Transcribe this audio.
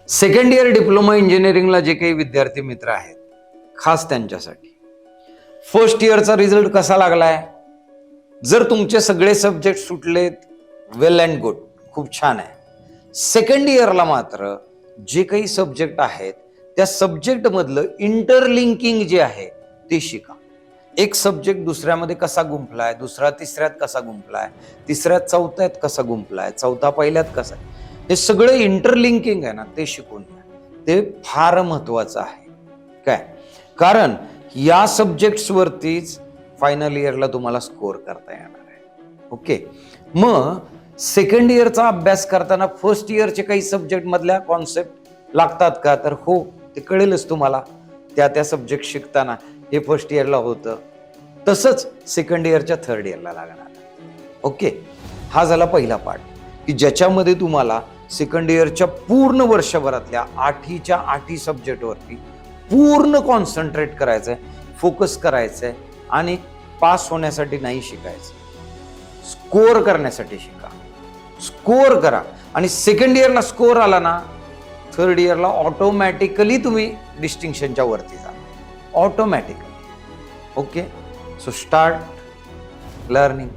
Second year diploma इंजिनिअरिंगला जे काही विद्यार्थी मित्र आहेत, खास त्यांच्यासाठी फर्स्ट इयरचा रिझल्ट कसा लागलाय? जर तुमचे सगळे सब्जेक्ट सुटलेत, वेल अँड गुड, खूप छान आहे. सेकंड इयरला मात्र जे काही सब्जेक्ट आहेत त्या सब्जेक्ट मधलं इंटरलिंकिंग जे आहे ते शिका. एक सब्जेक्ट दुसऱ्यामध्ये कसा गुंफलाय, दुसरा तिसऱ्यात कसा गुंफलाय, तिसऱ्यात चौथ्यात कसा गुंफलाय, चौथा पहिल्यात कसा, हे सगळं इंटरलिंकिंग आहे ना, ते शिकून घ्या. ते फार महत्वाचं आहे. काय? कारण या सब्जेक्ट्स वरतीच फायनल इयरला तुम्हाला स्कोअर करता येणार आहे. ओके, मग सेकंड इयरचा अभ्यास करताना फर्स्ट इयरचे काही सब्जेक्ट मधल्या कॉन्सेप्ट लागतात का? तर हो, ते कळेलच तुम्हाला. त्या सब्जेक्ट शिकताना हे फर्स्ट इयरला होतं, तसंच सेकंड इयरच्या थर्ड इयरला लागणार. ओके, हा झाला पहिला पार्ट की ज्याच्यामध्ये तुम्हाला सेकंड इयरच्या पूर्ण वर्षभरातल्या 8च्या 8 सब्जेक्टवरती पूर्ण कॉन्सन्ट्रेट करायचंय, फोकस करायचंय आणि पास होण्यासाठी नाही शिकायचं, स्कोअर करण्यासाठी शिका. स्कोअर करा आणि सेकंड इयरला स्कोअर आला ना, थर्ड इयरला ऑटोमॅटिकली तुम्ही डिस्टिंक्शनच्या वरती जा, automatically. Okay, so start learning.